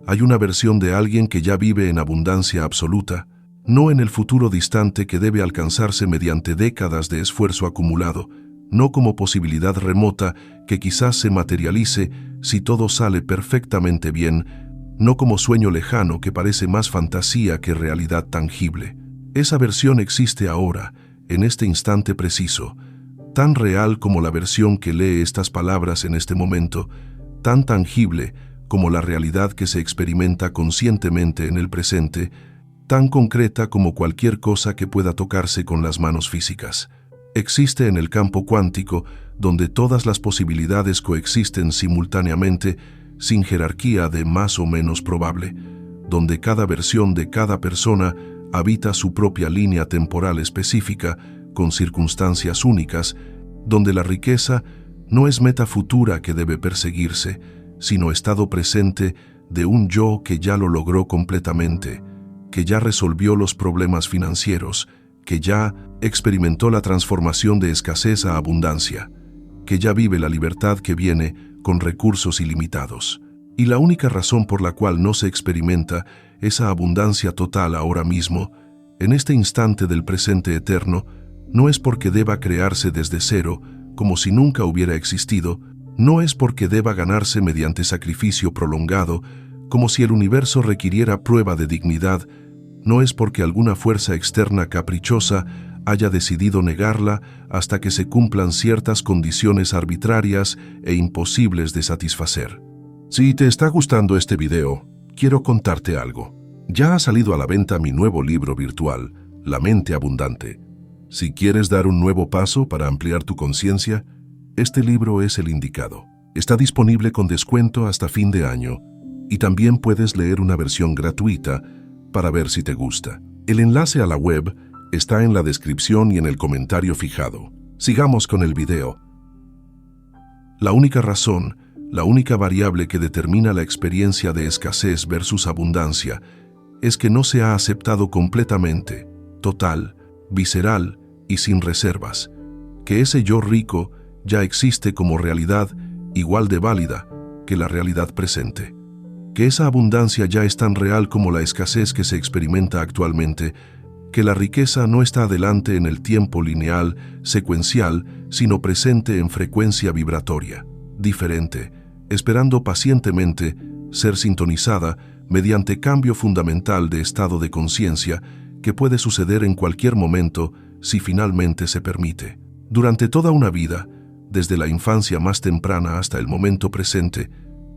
Hay una versión de alguien que ya vive en abundancia absoluta, no en el futuro distante que debe alcanzarse mediante décadas de esfuerzo acumulado, no como posibilidad remota que quizás se materialice si todo sale perfectamente bien, no como sueño lejano que parece más fantasía que realidad tangible. Esa versión existe ahora, en este instante preciso, tan real como la versión que lee estas palabras en este momento, tan tangible como la realidad que se experimenta conscientemente en el presente, tan concreta como cualquier cosa que pueda tocarse con las manos físicas. Existe en el campo cuántico, donde todas las posibilidades coexisten simultáneamente, sin jerarquía de más o menos probable, donde cada versión de cada persona habita su propia línea temporal específica, con circunstancias únicas, donde la riqueza no es meta futura que debe perseguirse, sino estado presente de un yo que ya lo logró completamente, que ya resolvió los problemas financieros, que ya experimentó la transformación de escasez a abundancia, que ya vive la libertad que viene con recursos ilimitados. Y la única razón por la cual no se experimenta esa abundancia total ahora mismo, en este instante del presente eterno, no es porque deba crearse desde cero, como si nunca hubiera existido, no es porque deba ganarse mediante sacrificio prolongado, como si el universo requiriera prueba de dignidad, no es porque alguna fuerza externa caprichosa haya decidido negarla hasta que se cumplan ciertas condiciones arbitrarias e imposibles de satisfacer. Si te está gustando este video, quiero contarte algo. Ya ha salido a la venta mi nuevo libro virtual, La Mente Abundante. Si quieres dar un nuevo paso para ampliar tu conciencia, este libro es el indicado. Está disponible con descuento hasta fin de año y también puedes leer una versión gratuita para ver si te gusta. El enlace a la web está en la descripción y en el comentario fijado. Sigamos con el video. La única razón, la única variable que determina la experiencia de escasez versus abundancia es que no se ha aceptado completamente, total, visceral y sin reservas, que ese yo rico ya existe como realidad igual de válida que la realidad presente, que esa abundancia ya es tan real como la escasez que se experimenta actualmente, que la riqueza no está adelante en el tiempo lineal, secuencial, sino presente en frecuencia vibratoria, diferente, esperando pacientemente ser sintonizada mediante cambio fundamental de estado de conciencia que puede suceder en cualquier momento si finalmente se permite. Durante toda una vida, desde la infancia más temprana hasta el momento presente,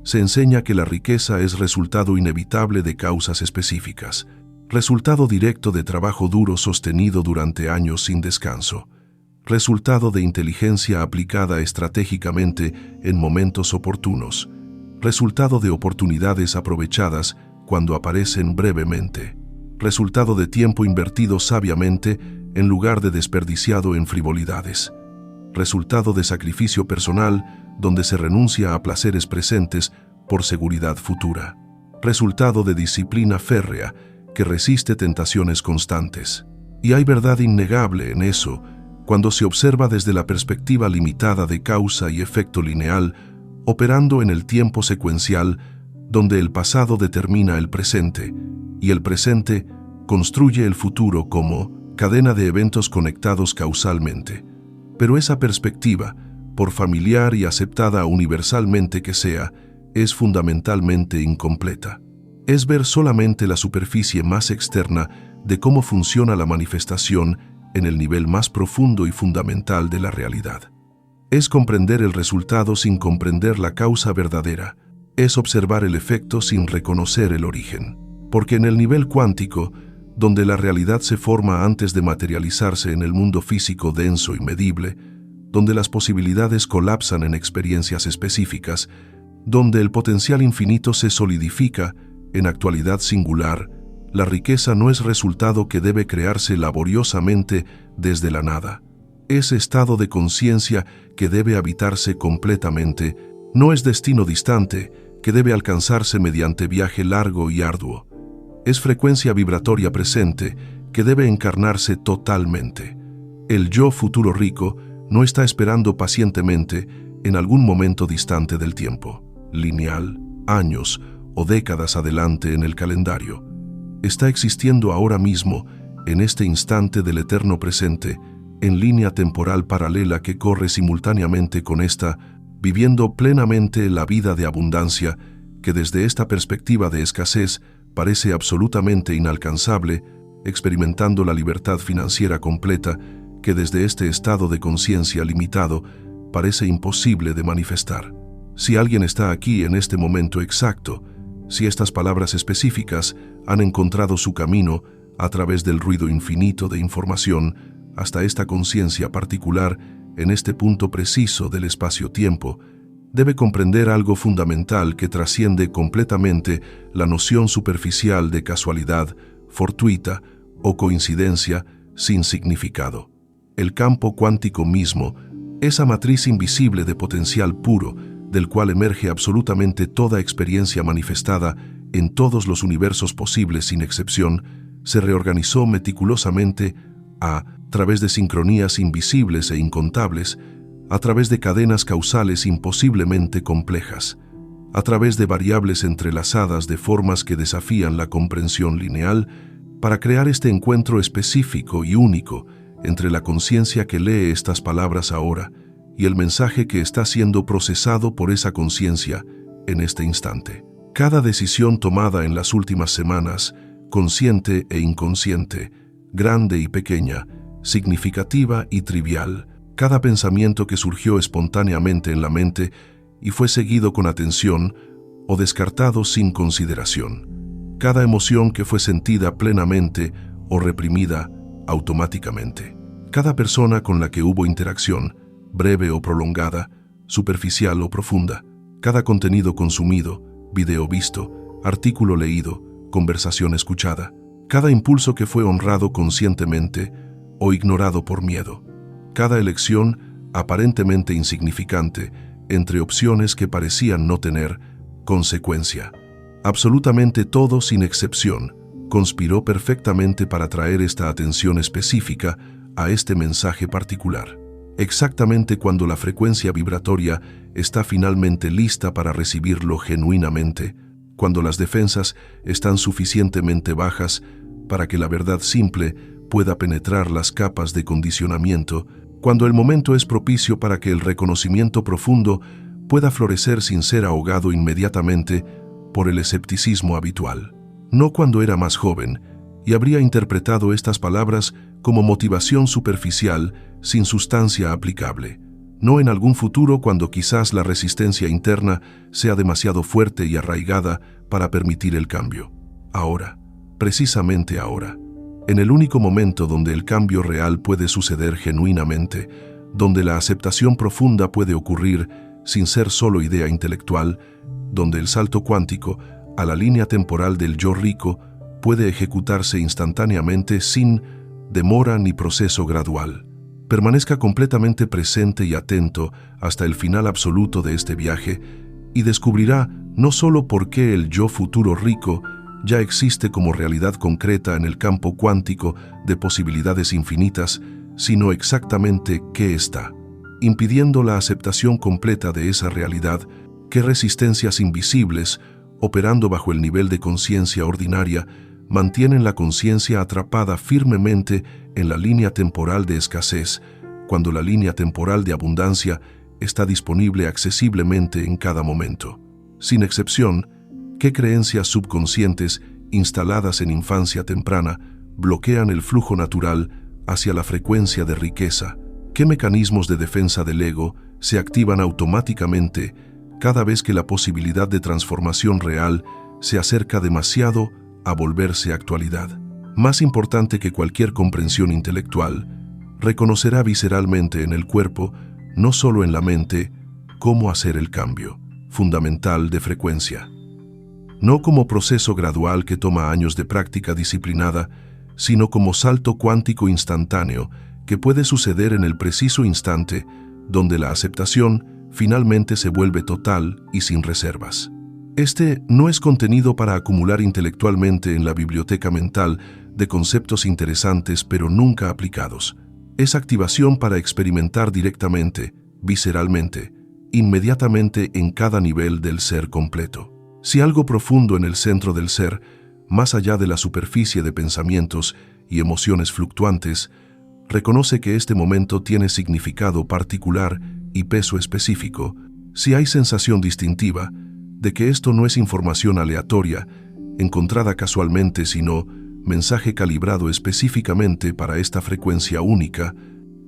se enseña que la riqueza es resultado inevitable de causas específicas, resultado directo de trabajo duro sostenido durante años sin descanso, resultado de inteligencia aplicada estratégicamente en momentos oportunos, resultado de oportunidades aprovechadas cuando aparecen brevemente, resultado de tiempo invertido sabiamente en lugar de desperdiciado en frivolidades, resultado de sacrificio personal donde se renuncia a placeres presentes por seguridad futura, resultado de disciplina férrea que resiste tentaciones constantes. Y hay verdad innegable en eso cuando se observa desde la perspectiva limitada de causa y efecto lineal, operando en el tiempo secuencial, donde el pasado determina el presente y el presente construye el futuro como cadena de eventos conectados causalmente. Pero esa perspectiva, por familiar y aceptada universalmente que sea, es fundamentalmente incompleta. Es ver solamente la superficie más externa de cómo funciona la manifestación en el nivel más profundo y fundamental de la realidad. Es comprender el resultado sin comprender la causa verdadera. Es observar el efecto sin reconocer el origen. Porque en el nivel cuántico, donde la realidad se forma antes de materializarse en el mundo físico denso y medible, donde las posibilidades colapsan en experiencias específicas, donde el potencial infinito se solidifica en actualidad singular, la riqueza no es resultado que debe crearse laboriosamente desde la nada. Ese estado de conciencia que debe habitarse completamente no es destino distante que debe alcanzarse mediante viaje largo y arduo. Es frecuencia vibratoria presente que debe encarnarse totalmente. El yo futuro rico no está esperando pacientemente en algún momento distante del tiempo, lineal, años o décadas adelante en el calendario. Está existiendo ahora mismo, en este instante del eterno presente, en línea temporal paralela que corre simultáneamente con esta, viviendo plenamente la vida de abundancia, que desde esta perspectiva de escasez parece absolutamente inalcanzable, experimentando la libertad financiera completa, que desde este estado de conciencia limitado parece imposible de manifestar. Si alguien está aquí en este momento exacto, si estas palabras específicas han encontrado su camino a través del ruido infinito de información hasta esta conciencia particular en este punto preciso del espacio-tiempo, debe comprender algo fundamental que trasciende completamente la noción superficial de casualidad, fortuita o coincidencia sin significado. El campo cuántico mismo, esa matriz invisible de potencial puro, del cual emerge absolutamente toda experiencia manifestada en todos los universos posibles sin excepción, se reorganizó meticulosamente a través de sincronías invisibles e incontables, a través de cadenas causales imposiblemente complejas, a través de variables entrelazadas de formas que desafían la comprensión lineal, para crear este encuentro específico y único entre la conciencia que lee estas palabras ahora y el mensaje que está siendo procesado por esa conciencia en este instante. Cada decisión tomada en las últimas semanas, consciente e inconsciente, grande y pequeña, significativa y trivial, cada pensamiento que surgió espontáneamente en la mente y fue seguido con atención o descartado sin consideración, cada emoción que fue sentida plenamente o reprimida automáticamente, cada persona con la que hubo interacción, breve o prolongada, superficial o profunda, cada contenido consumido, video visto, artículo leído, conversación escuchada, cada impulso que fue honrado conscientemente o ignorado por miedo, cada elección aparentemente insignificante entre opciones que parecían no tener consecuencia. Absolutamente todo, sin excepción, conspiró perfectamente para traer esta atención específica a este mensaje particular. Exactamente cuando la frecuencia vibratoria está finalmente lista para recibirlo genuinamente, cuando las defensas están suficientemente bajas para que la verdad simple pueda penetrar las capas de condicionamiento, cuando el momento es propicio para que el reconocimiento profundo pueda florecer sin ser ahogado inmediatamente por el escepticismo habitual. No cuando era más joven y habría interpretado estas palabras como motivación superficial sin sustancia aplicable. No en algún futuro cuando quizás la resistencia interna sea demasiado fuerte y arraigada para permitir el cambio. Ahora, precisamente ahora, en el único momento donde el cambio real puede suceder genuinamente, donde la aceptación profunda puede ocurrir sin ser solo idea intelectual, donde el salto cuántico a la línea temporal del yo rico puede ejecutarse instantáneamente sin demora ni proceso gradual. Permanezca completamente presente y atento hasta el final absoluto de este viaje y descubrirá no solo por qué el yo futuro rico ya existe como realidad concreta en el campo cuántico de posibilidades infinitas, sino exactamente qué está, impidiendo la aceptación completa de esa realidad, qué resistencias invisibles, operando bajo el nivel de conciencia ordinaria, mantienen la conciencia atrapada firmemente en la línea temporal de escasez, cuando la línea temporal de abundancia está disponible accesiblemente en cada momento. Sin excepción, ¿qué creencias subconscientes instaladas en infancia temprana bloquean el flujo natural hacia la frecuencia de riqueza? ¿Qué mecanismos de defensa del ego se activan automáticamente cada vez que la posibilidad de transformación real se acerca demasiado a volverse actualidad? Más importante que cualquier comprensión intelectual, reconocerá visceralmente en el cuerpo, no solo en la mente, cómo hacer el cambio fundamental de frecuencia. No como proceso gradual que toma años de práctica disciplinada, sino como salto cuántico instantáneo que puede suceder en el preciso instante donde la aceptación finalmente se vuelve total y sin reservas. Este no es contenido para acumular intelectualmente en la biblioteca mental de conceptos interesantes pero nunca aplicados. Es activación para experimentar directamente, visceralmente, inmediatamente en cada nivel del ser completo. Si algo profundo en el centro del ser, más allá de la superficie de pensamientos y emociones fluctuantes, reconoce que este momento tiene significado particular y peso específico, si hay sensación distintiva de que esto no es información aleatoria, encontrada casualmente, sino mensaje calibrado específicamente para esta frecuencia única,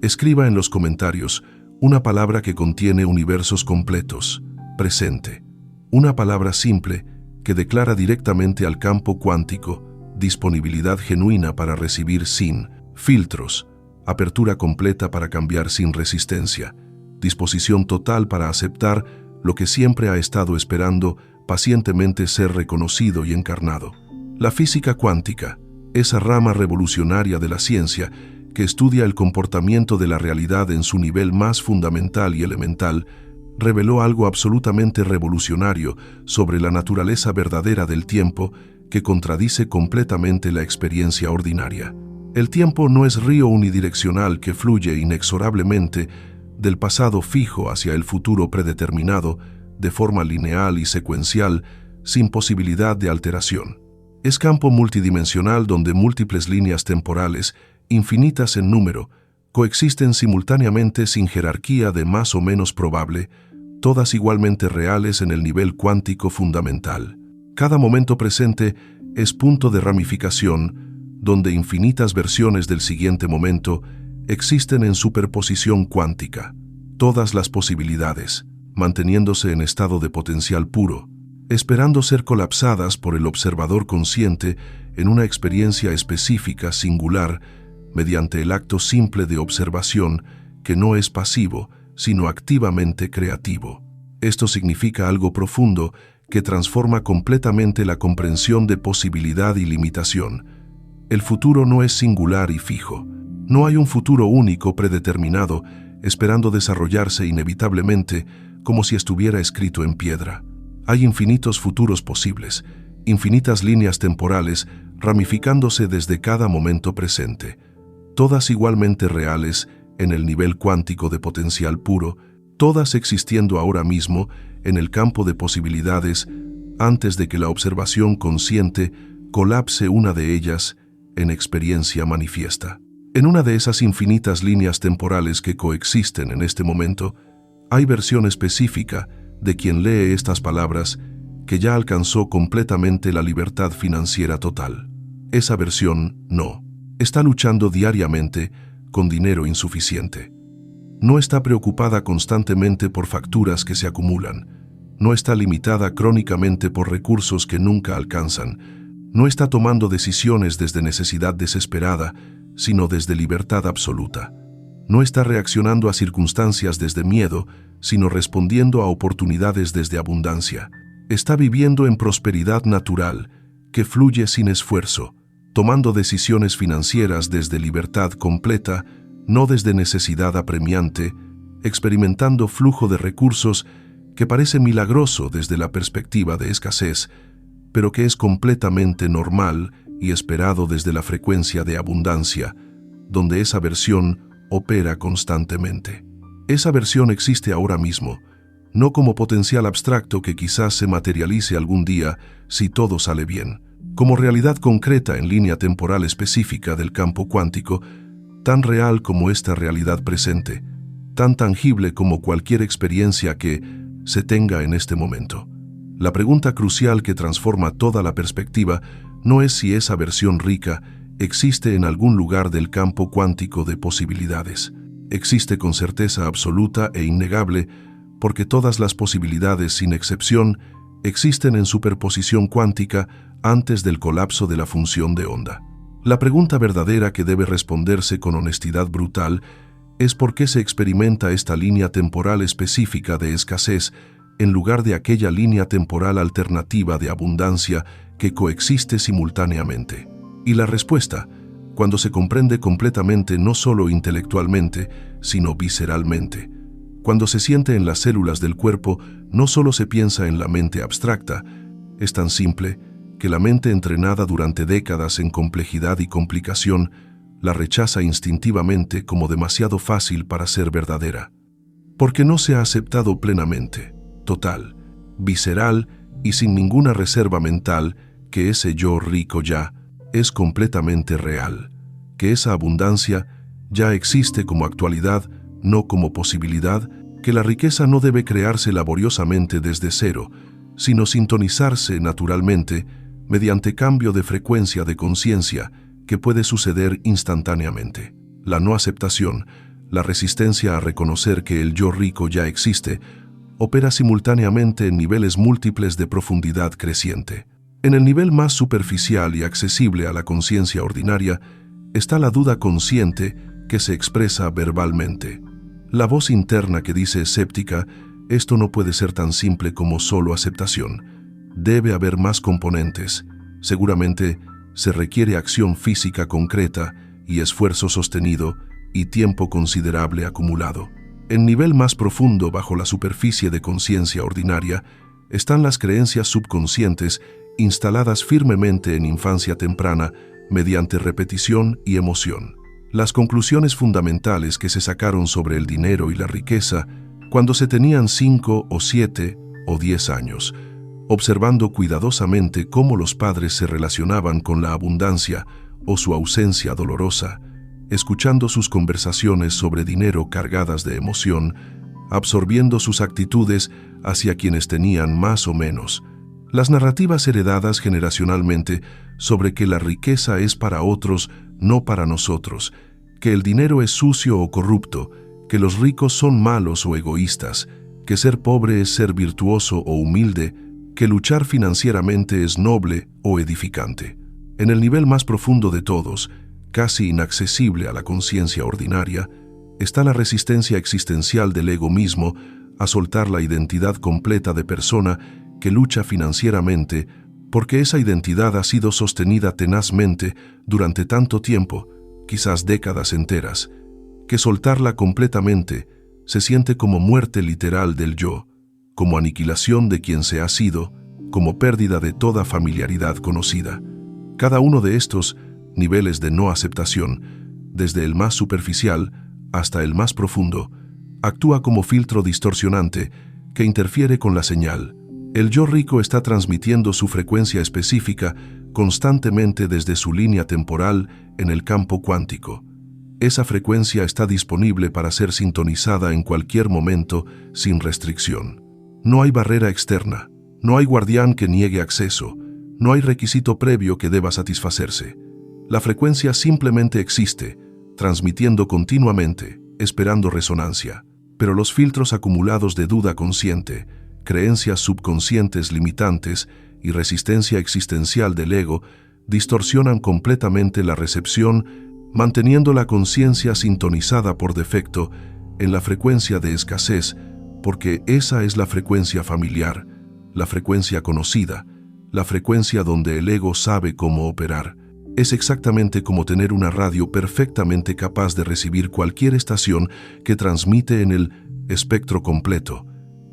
escriba en los comentarios una palabra que contiene universos completos, presente. Una palabra simple que declara directamente al campo cuántico disponibilidad genuina para recibir sin filtros, apertura completa para cambiar sin resistencia, disposición total para aceptar lo que siempre ha estado esperando pacientemente ser reconocido y encarnado. La física cuántica, esa rama revolucionaria de la ciencia que estudia el comportamiento de la realidad en su nivel más fundamental y elemental, reveló algo absolutamente revolucionario sobre la naturaleza verdadera del tiempo que contradice completamente la experiencia ordinaria. El tiempo no es río unidireccional que fluye inexorablemente del pasado fijo hacia el futuro predeterminado, de forma lineal y secuencial, sin posibilidad de alteración. Es campo multidimensional donde múltiples líneas temporales, infinitas en número, coexisten simultáneamente sin jerarquía de más o menos probable, todas igualmente reales en el nivel cuántico fundamental. Cada momento presente es punto de ramificación, donde infinitas versiones del siguiente momento existen en superposición cuántica. Todas las posibilidades, manteniéndose en estado de potencial puro, esperando ser colapsadas por el observador consciente en una experiencia específica, singular, mediante el acto simple de observación que no es pasivo, sino activamente creativo. Esto significa algo profundo que transforma completamente la comprensión de posibilidad y limitación. El futuro no es singular y fijo. No hay un futuro único predeterminado, esperando desarrollarse inevitablemente como si estuviera escrito en piedra. Hay infinitos futuros posibles, infinitas líneas temporales ramificándose desde cada momento presente, todas igualmente reales en el nivel cuántico de potencial puro, todas existiendo ahora mismo en el campo de posibilidades antes de que la observación consciente colapse una de ellas en experiencia manifiesta. En una de esas infinitas líneas temporales que coexisten en este momento, hay versión específica de quien lee estas palabras que ya alcanzó completamente la libertad financiera total. Esa versión no. Está luchando diariamente con dinero insuficiente. No está preocupada constantemente por facturas que se acumulan. No está limitada crónicamente por recursos que nunca alcanzan. No está tomando decisiones desde necesidad desesperada, sino desde libertad absoluta. No está reaccionando a circunstancias desde miedo, sino respondiendo a oportunidades desde abundancia. Está viviendo en prosperidad natural, que fluye sin esfuerzo, tomando decisiones financieras desde libertad completa, no desde necesidad apremiante, experimentando flujo de recursos que parece milagroso desde la perspectiva de escasez, pero que es completamente normal y esperado desde la frecuencia de abundancia, donde esa versión opera constantemente. Esa versión existe ahora mismo, no como potencial abstracto que quizás se materialice algún día si todo sale bien, como realidad concreta en línea temporal específica del campo cuántico, tan real como esta realidad presente, tan tangible como cualquier experiencia que se tenga en este momento. La pregunta crucial que transforma toda la perspectiva no es si esa versión rica existe en algún lugar del campo cuántico de posibilidades. Existe con certeza absoluta e innegable porque todas las posibilidades, sin excepción, existen en superposición cuántica antes del colapso de la función de onda. La pregunta verdadera que debe responderse con honestidad brutal es por qué se experimenta esta línea temporal específica de escasez en lugar de aquella línea temporal alternativa de abundancia que coexiste simultáneamente. Y la respuesta, cuando se comprende completamente no solo intelectualmente, sino visceralmente, cuando se siente en las células del cuerpo, no solo se piensa en la mente abstracta, es tan simple que la mente entrenada durante décadas en complejidad y complicación la rechaza instintivamente como demasiado fácil para ser verdadera, porque no se ha aceptado plenamente, total, visceral y sin ninguna reserva mental que ese yo rico ya es completamente real, que esa abundancia ya existe como actualidad, no como posibilidad, que la riqueza no debe crearse laboriosamente desde cero, sino sintonizarse naturalmente mediante cambio de frecuencia de conciencia que puede suceder instantáneamente. La no aceptación, la resistencia a reconocer que el yo rico ya existe, opera simultáneamente en niveles múltiples de profundidad creciente. En el nivel más superficial y accesible a la conciencia ordinaria está la duda consciente que se expresa verbalmente. La voz interna que dice escéptica, esto no puede ser tan simple como solo aceptación. Debe haber más componentes. Seguramente se requiere acción física concreta y esfuerzo sostenido y tiempo considerable acumulado. En nivel más profundo bajo la superficie de conciencia ordinaria están las creencias subconscientes instaladas firmemente en infancia temprana mediante repetición y emoción. Las conclusiones fundamentales que se sacaron sobre el dinero y la riqueza cuando se tenían 5 o 7 o 10 años, observando cuidadosamente cómo los padres se relacionaban con la abundancia o su ausencia dolorosa, escuchando sus conversaciones sobre dinero cargadas de emoción, absorbiendo sus actitudes hacia quienes tenían más o menos, las narrativas heredadas generacionalmente sobre que la riqueza es para otros, no para nosotros, que el dinero es sucio o corrupto, que los ricos son malos o egoístas, que ser pobre es ser virtuoso o humilde, que luchar financieramente es noble o edificante. En el nivel más profundo de todos, casi inaccesible a la conciencia ordinaria, está la resistencia existencial del ego mismo a soltar la identidad completa de persona que lucha financieramente porque esa identidad ha sido sostenida tenazmente durante tanto tiempo, quizás décadas enteras, que soltarla completamente se siente como muerte literal del yo, como aniquilación de quien se ha sido, como pérdida de toda familiaridad conocida. Cada uno de estos niveles de no aceptación, desde el más superficial hasta el más profundo, actúa como filtro distorsionante que interfiere con la señal. El yo rico está transmitiendo su frecuencia específica constantemente desde su línea temporal en el campo cuántico. Esa frecuencia está disponible para ser sintonizada en cualquier momento sin restricción. No hay barrera externa, no hay guardián que niegue acceso, no hay requisito previo que deba satisfacerse. La frecuencia simplemente existe, transmitiendo continuamente, esperando resonancia. Pero los filtros acumulados de duda consciente, creencias subconscientes limitantes y resistencia existencial del ego distorsionan completamente la recepción, manteniendo la conciencia sintonizada por defecto en la frecuencia de escasez, porque esa es la frecuencia familiar, la frecuencia conocida, la frecuencia donde el ego sabe cómo operar. Es exactamente como tener una radio perfectamente capaz de recibir cualquier estación que transmite en el espectro completo,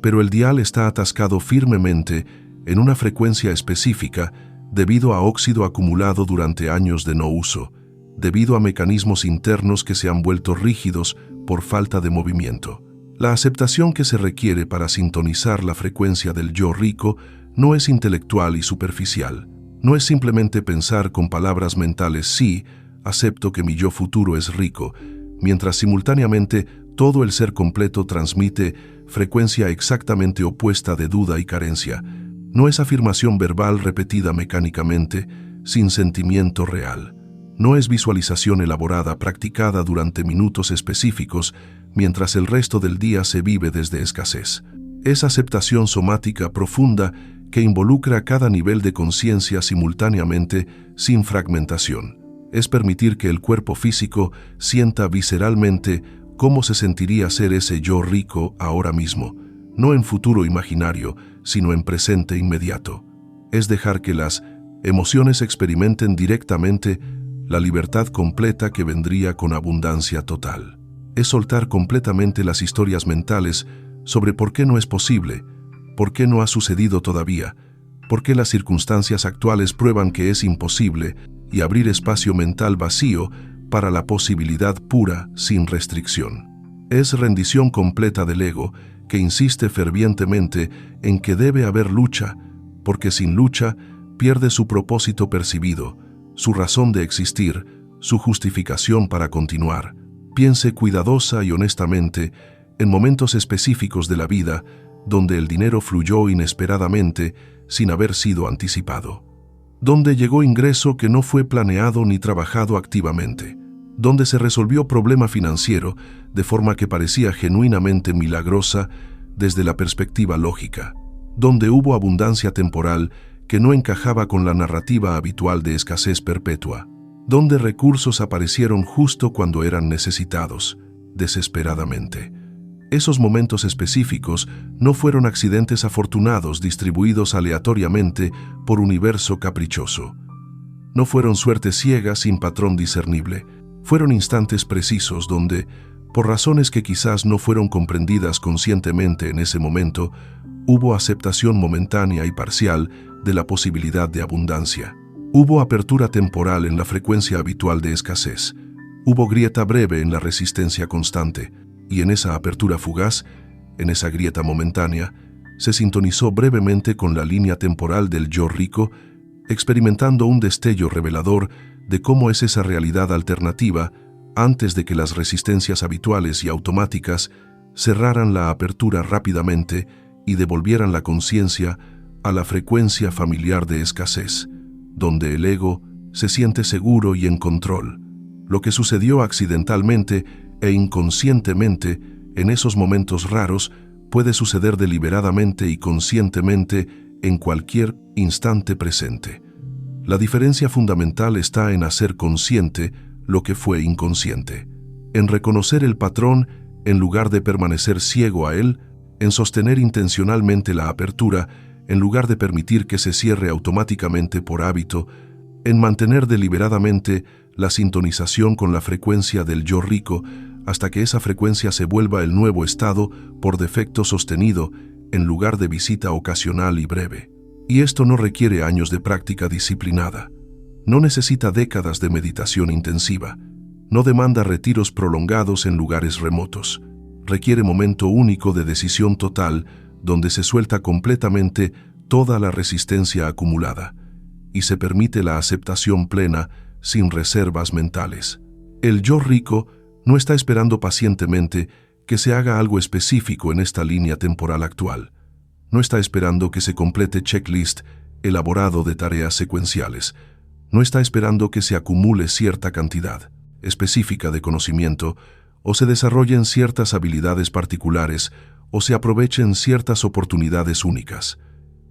pero el dial está atascado firmemente en una frecuencia específica debido a óxido acumulado durante años de no uso, debido a mecanismos internos que se han vuelto rígidos por falta de movimiento. La aceptación que se requiere para sintonizar la frecuencia del yo rico no es intelectual y superficial. No es simplemente pensar con palabras mentales, sí, acepto que mi yo futuro es rico, mientras simultáneamente todo el ser completo transmite frecuencia exactamente opuesta de duda y carencia. No es afirmación verbal repetida mecánicamente, sin sentimiento real. No es visualización elaborada practicada durante minutos específicos, mientras el resto del día se vive desde escasez. Es aceptación somática profunda que involucra cada nivel de conciencia simultáneamente, sin fragmentación. Es permitir que el cuerpo físico sienta visceralmente cómo se sentiría ser ese yo rico ahora mismo, no en futuro imaginario, sino en presente inmediato. Es dejar que las emociones experimenten directamente la libertad completa que vendría con abundancia total. Es soltar completamente las historias mentales sobre por qué no es posible, por qué no ha sucedido todavía, por qué las circunstancias actuales prueban que es imposible, y abrir espacio mental vacío para la posibilidad pura sin restricción. Es rendición completa del ego que insiste fervientemente en que debe haber lucha, porque sin lucha pierde su propósito percibido, su razón de existir, su justificación para continuar. Piense cuidadosa y honestamente en momentos específicos de la vida donde el dinero fluyó inesperadamente sin haber sido anticipado, donde llegó ingreso que no fue planeado ni trabajado activamente, donde se resolvió problema financiero de forma que parecía genuinamente milagrosa desde la perspectiva lógica, donde hubo abundancia temporal que no encajaba con la narrativa habitual de escasez perpetua, donde recursos aparecieron justo cuando eran necesitados, desesperadamente. Esos momentos específicos no fueron accidentes afortunados distribuidos aleatoriamente por universo caprichoso. No fueron suerte ciega sin patrón discernible. Fueron instantes precisos donde, por razones que quizás no fueron comprendidas conscientemente en ese momento, hubo aceptación momentánea y parcial de la posibilidad de abundancia. Hubo apertura temporal en la frecuencia habitual de escasez. Hubo grieta breve en la resistencia constante. Y en esa apertura fugaz, en esa grieta momentánea, se sintonizó brevemente con la línea temporal del yo rico, experimentando un destello revelador de cómo es esa realidad alternativa antes de que las resistencias habituales y automáticas cerraran la apertura rápidamente y devolvieran la conciencia a la frecuencia familiar de escasez, donde el ego se siente seguro y en control. Lo que sucedió accidentalmente e inconscientemente en esos momentos raros puede suceder deliberadamente y conscientemente en cualquier instante presente. La diferencia fundamental está en hacer consciente lo que fue inconsciente, en reconocer el patrón en lugar de permanecer ciego a él, en sostener intencionalmente la apertura en lugar de permitir que se cierre automáticamente por hábito, en mantener deliberadamente la sintonización con la frecuencia del yo rico hasta que esa frecuencia se vuelva el nuevo estado por defecto sostenido en lugar de visita ocasional y breve. Y esto no requiere años de práctica disciplinada. No necesita décadas de meditación intensiva. No demanda retiros prolongados en lugares remotos. Requiere momento único de decisión total donde se suelta completamente toda la resistencia acumulada y se permite la aceptación plena sin reservas mentales. El yo rico no está esperando pacientemente que se haga algo específico en esta línea temporal actual. No está esperando que se complete checklist elaborado de tareas secuenciales. No está esperando que se acumule cierta cantidad específica de conocimiento o se desarrollen ciertas habilidades particulares o se aprovechen ciertas oportunidades únicas.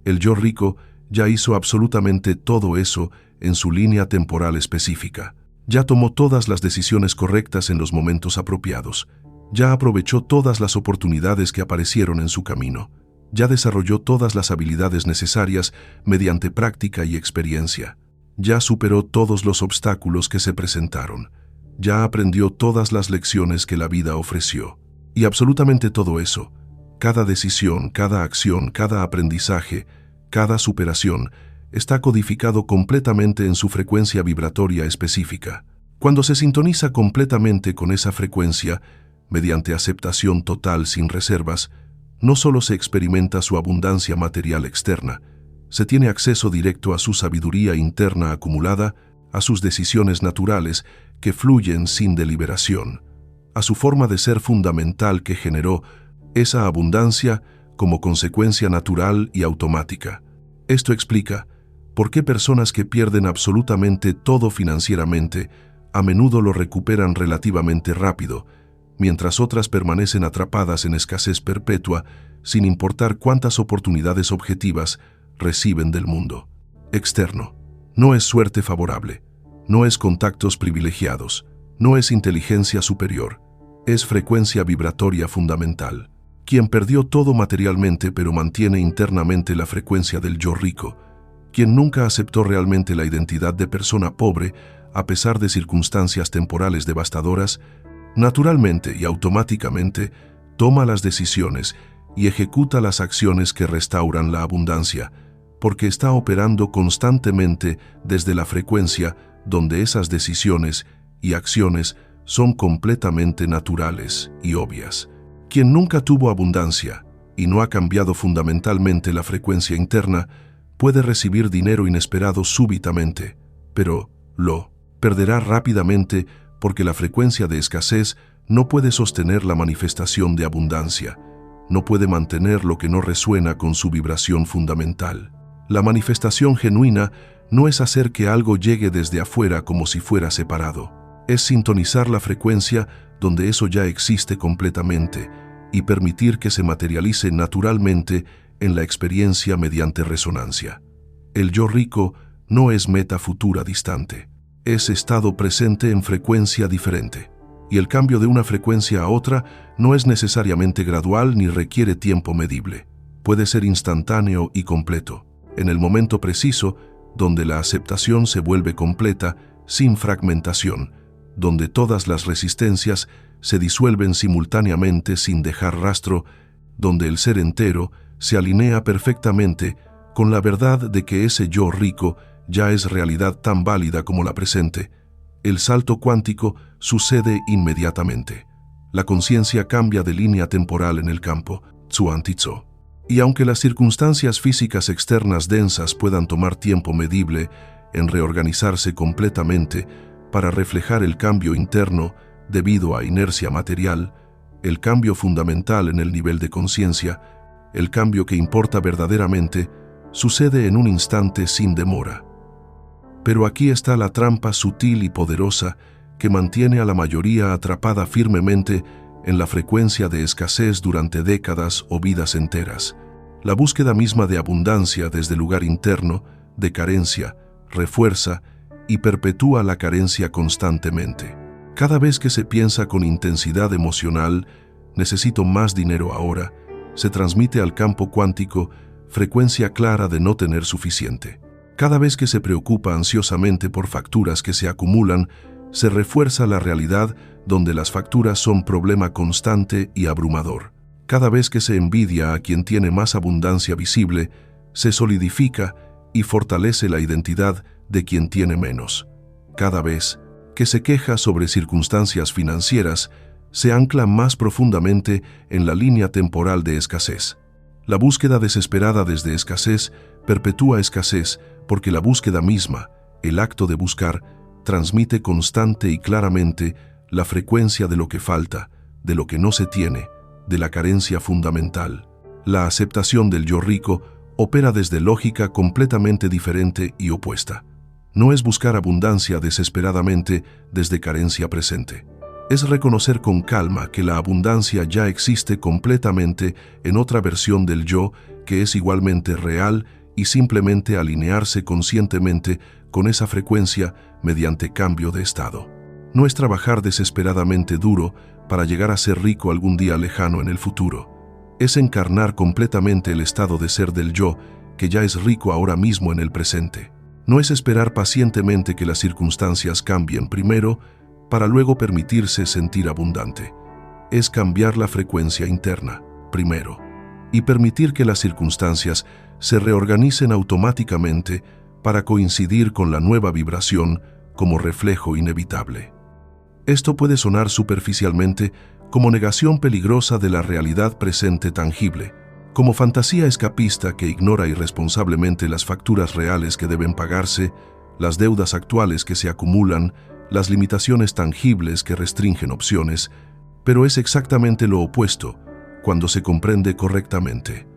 El yo rico ya hizo absolutamente todo eso en su línea temporal específica. Ya tomó todas las decisiones correctas en los momentos apropiados. Ya aprovechó todas las oportunidades que aparecieron en su camino. Ya desarrolló todas las habilidades necesarias mediante práctica y experiencia. Ya superó todos los obstáculos que se presentaron. Ya aprendió todas las lecciones que la vida ofreció. Y absolutamente todo eso, cada decisión, cada acción, cada aprendizaje, cada superación, está codificado completamente en su frecuencia vibratoria específica. Cuando se sintoniza completamente con esa frecuencia, mediante aceptación total sin reservas, no solo se experimenta su abundancia material externa, se tiene acceso directo a su sabiduría interna acumulada, a sus decisiones naturales que fluyen sin deliberación, a su forma de ser fundamental que generó esa abundancia como consecuencia natural y automática. Esto explica por qué personas que pierden absolutamente todo financieramente a menudo lo recuperan relativamente rápido, mientras otras permanecen atrapadas en escasez perpetua sin importar cuántas oportunidades objetivas reciben del mundo externo. No es suerte favorable, no es contactos privilegiados, no es inteligencia superior, es frecuencia vibratoria fundamental. Quien perdió todo materialmente pero mantiene internamente la frecuencia del yo rico, quien nunca aceptó realmente la identidad de persona pobre a pesar de circunstancias temporales devastadoras, naturalmente y automáticamente toma las decisiones y ejecuta las acciones que restauran la abundancia, porque está operando constantemente desde la frecuencia donde esas decisiones y acciones son completamente naturales y obvias. Quien nunca tuvo abundancia y no ha cambiado fundamentalmente la frecuencia interna, puede recibir dinero inesperado súbitamente, pero lo perderá rápidamente porque la frecuencia de escasez no puede sostener la manifestación de abundancia, no puede mantener lo que no resuena con su vibración fundamental. La manifestación genuina no es hacer que algo llegue desde afuera como si fuera separado, es sintonizar la frecuencia donde eso ya existe completamente y permitir que se materialice naturalmente en la experiencia mediante resonancia. El yo rico no es meta futura distante, es estado presente en frecuencia diferente. Y el cambio de una frecuencia a otra no es necesariamente gradual ni requiere tiempo medible. Puede ser instantáneo y completo, en el momento preciso donde la aceptación se vuelve completa, sin fragmentación, donde todas las resistencias se disuelven simultáneamente sin dejar rastro, donde el ser entero se alinea perfectamente con la verdad de que ese yo rico ya es realidad tan válida como la presente. El salto cuántico sucede inmediatamente. La conciencia cambia de línea temporal en el campo, Tsuantitso. Y aunque las circunstancias físicas externas densas puedan tomar tiempo medible en reorganizarse completamente para reflejar el cambio interno debido a inercia material, el cambio fundamental en el nivel de conciencia, el cambio que importa verdaderamente, sucede en un instante sin demora. Pero aquí está la trampa sutil y poderosa que mantiene a la mayoría atrapada firmemente en la frecuencia de escasez durante décadas o vidas enteras. La búsqueda misma de abundancia desde el lugar interno, de carencia, refuerza y perpetúa la carencia constantemente. Cada vez que se piensa con intensidad emocional, necesito más dinero ahora, se transmite al campo cuántico frecuencia clara de no tener suficiente. Cada vez que se preocupa ansiosamente por facturas que se acumulan, se refuerza la realidad donde las facturas son problema constante y abrumador. Cada vez que se envidia a quien tiene más abundancia visible, se solidifica y fortalece la identidad de quien tiene menos. Cada vez que se queja sobre circunstancias financieras, se ancla más profundamente en la línea temporal de escasez. La búsqueda desesperada desde escasez perpetúa escasez porque la búsqueda misma, el acto de buscar, transmite constante y claramente la frecuencia de lo que falta, de lo que no se tiene, de la carencia fundamental. La aceptación del yo rico opera desde lógica completamente diferente y opuesta. No es buscar abundancia desesperadamente desde carencia presente. Es reconocer con calma que la abundancia ya existe completamente en otra versión del yo que es igualmente real y simplemente alinearse conscientemente con esa frecuencia mediante cambio de estado. No es trabajar desesperadamente duro para llegar a ser rico algún día lejano en el futuro. Es encarnar completamente el estado de ser del yo que ya es rico ahora mismo en el presente. No es esperar pacientemente que las circunstancias cambien primero para luego permitirse sentir abundante. Es cambiar la frecuencia interna primero y permitir que las circunstancias se reorganicen automáticamente para coincidir con la nueva vibración como reflejo inevitable. Esto puede sonar superficialmente como negación peligrosa de la realidad presente tangible, como fantasía escapista que ignora irresponsablemente las facturas reales que deben pagarse, las deudas actuales que se acumulan, las limitaciones tangibles que restringen opciones, pero es exactamente lo opuesto cuando se comprende correctamente.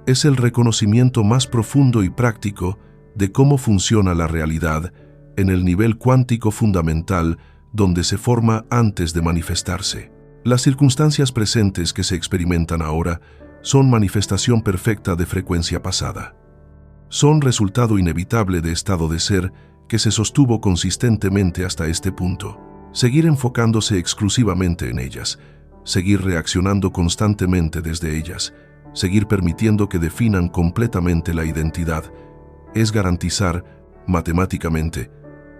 Es el reconocimiento más profundo y práctico de cómo funciona la realidad en el nivel cuántico fundamental donde se forma antes de manifestarse. Las circunstancias presentes que se experimentan ahora son manifestación perfecta de frecuencia pasada. Son resultado inevitable de estado de ser que se sostuvo consistentemente hasta este punto. Seguir enfocándose exclusivamente en ellas, seguir reaccionando constantemente desde ellas, seguir permitiendo que definan completamente la identidad, es garantizar, matemáticamente,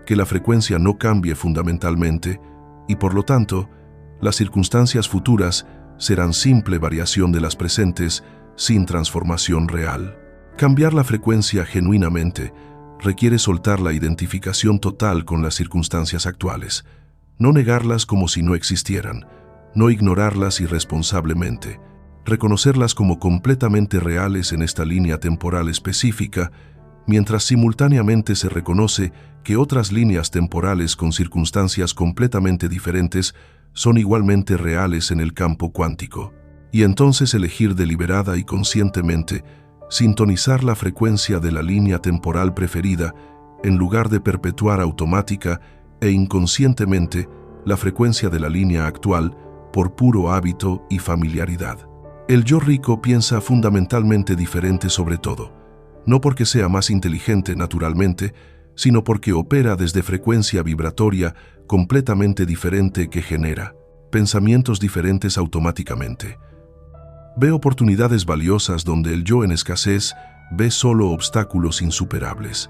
que la frecuencia no cambie fundamentalmente y, por lo tanto, las circunstancias futuras serán simple variación de las presentes sin transformación real. Cambiar la frecuencia genuinamente requiere soltar la identificación total con las circunstancias actuales, no negarlas como si no existieran, no ignorarlas irresponsablemente, reconocerlas como completamente reales en esta línea temporal específica mientras simultáneamente se reconoce que otras líneas temporales con circunstancias completamente diferentes son igualmente reales en el campo cuántico. Y entonces elegir deliberada y conscientemente sintonizar la frecuencia de la línea temporal preferida en lugar de perpetuar automática e inconscientemente la frecuencia de la línea actual por puro hábito y familiaridad. El yo rico piensa fundamentalmente diferente sobre todo, no porque sea más inteligente naturalmente, sino porque opera desde frecuencia vibratoria completamente diferente que genera pensamientos diferentes automáticamente. Ve oportunidades valiosas donde el yo en escasez ve solo obstáculos insuperables.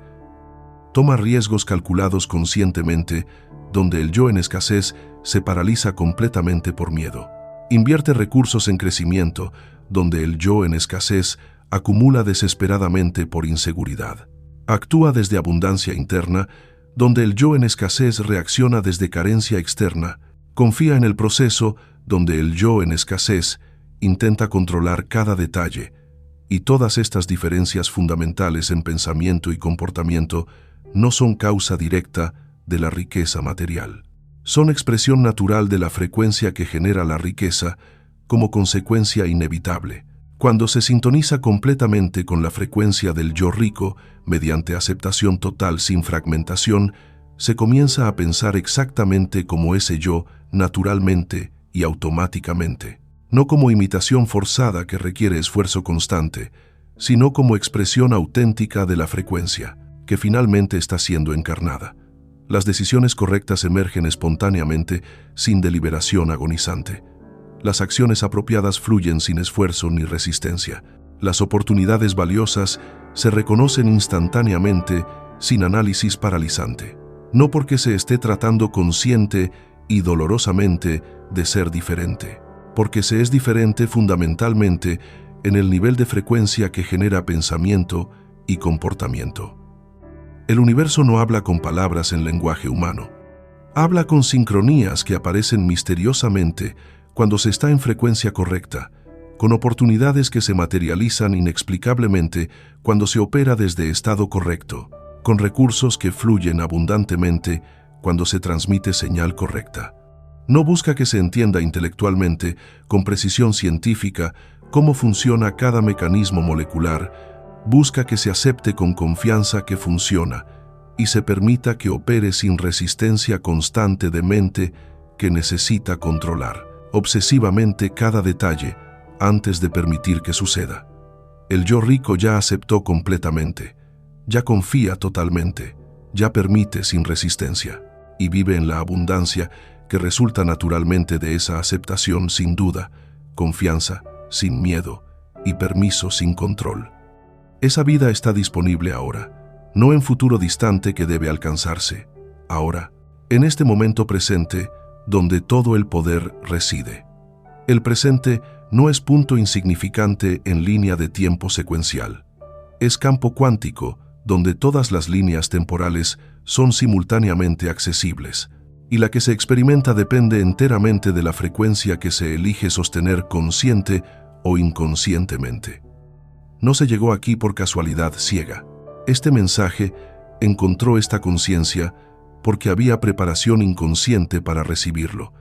Toma riesgos calculados conscientemente donde el yo en escasez se paraliza completamente por miedo. Invierte recursos en crecimiento donde el yo en escasez acumula desesperadamente por inseguridad. Actúa desde abundancia interna donde el yo en escasez reacciona desde carencia externa. Confía en el proceso donde el yo en escasez intenta controlar cada detalle, y todas estas diferencias fundamentales en pensamiento y comportamiento no son causa directa de la riqueza material. Son expresión natural de la frecuencia que genera la riqueza como consecuencia inevitable. Cuando se sintoniza completamente con la frecuencia del yo rico, mediante aceptación total sin fragmentación, se comienza a pensar exactamente como ese yo, naturalmente y automáticamente. No como imitación forzada que requiere esfuerzo constante, sino como expresión auténtica de la frecuencia, que finalmente está siendo encarnada. Las decisiones correctas emergen espontáneamente, sin deliberación agonizante. Las acciones apropiadas fluyen sin esfuerzo ni resistencia. Las oportunidades valiosas se reconocen instantáneamente, sin análisis paralizante. No porque se esté tratando consciente y dolorosamente de ser diferente, porque se es diferente fundamentalmente en el nivel de frecuencia que genera pensamiento y comportamiento. El universo no habla con palabras en lenguaje humano. Habla con sincronías que aparecen misteriosamente cuando se está en frecuencia correcta, con oportunidades que se materializan inexplicablemente cuando se opera desde estado correcto, con recursos que fluyen abundantemente cuando se transmite señal correcta. No busca que se entienda intelectualmente, con precisión científica, cómo funciona cada mecanismo molecular. Busca que se acepte con confianza que funciona y se permita que opere sin resistencia constante de mente que necesita controlar obsesivamente cada detalle antes de permitir que suceda. El yo rico ya aceptó completamente, ya confía totalmente, ya permite sin resistencia y vive en la abundancia que resulta naturalmente de esa aceptación sin duda, confianza sin miedo y permiso sin control. Esa vida está disponible ahora, no en futuro distante que debe alcanzarse, ahora, en este momento presente, donde todo el poder reside. El presente no es punto insignificante en línea de tiempo secuencial. Es campo cuántico, donde todas las líneas temporales son simultáneamente accesibles, y la que se experimenta depende enteramente de la frecuencia que se elige sostener consciente o inconscientemente. No se llegó aquí por casualidad ciega. Este mensaje encontró esta conciencia porque había preparación inconsciente para recibirlo,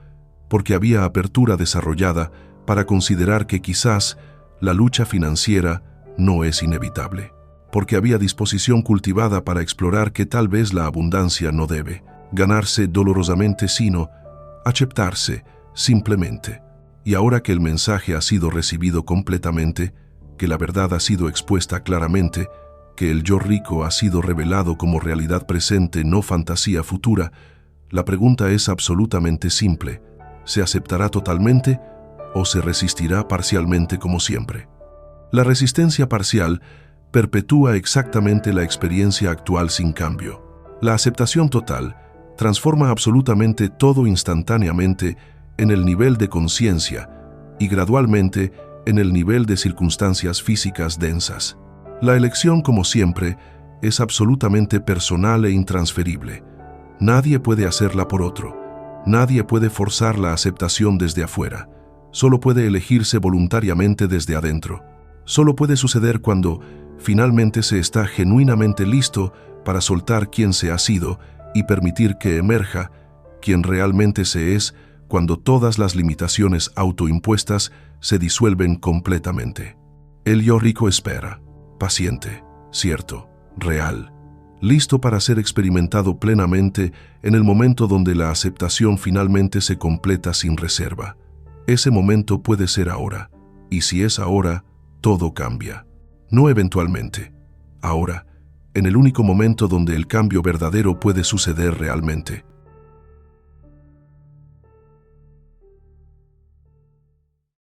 porque había apertura desarrollada para considerar que quizás la lucha financiera no es inevitable, porque había disposición cultivada para explorar que tal vez la abundancia no debe ganarse dolorosamente sino aceptarse simplemente. Y ahora que el mensaje ha sido recibido completamente, que la verdad ha sido expuesta claramente, que el yo rico ha sido revelado como realidad presente, no fantasía futura, la pregunta es absolutamente simple: ¿se aceptará totalmente o se resistirá parcialmente como siempre? La resistencia parcial perpetúa exactamente la experiencia actual sin cambio. La aceptación total transforma absolutamente todo instantáneamente en el nivel de conciencia y gradualmente en el nivel de circunstancias físicas densas. La elección, como siempre, es absolutamente personal e intransferible. Nadie puede hacerla por otro. Nadie puede forzar la aceptación desde afuera. Solo puede elegirse voluntariamente desde adentro. Solo puede suceder cuando, finalmente se está genuinamente listo para soltar quien se ha sido y permitir que emerja quien realmente se es cuando todas las limitaciones autoimpuestas se disuelven completamente. El yo rico espera, paciente, cierto, real, listo para ser experimentado plenamente en el momento donde la aceptación finalmente se completa sin reserva. Ese momento puede ser ahora, y si es ahora, todo cambia. No eventualmente, ahora, en el único momento donde el cambio verdadero puede suceder realmente.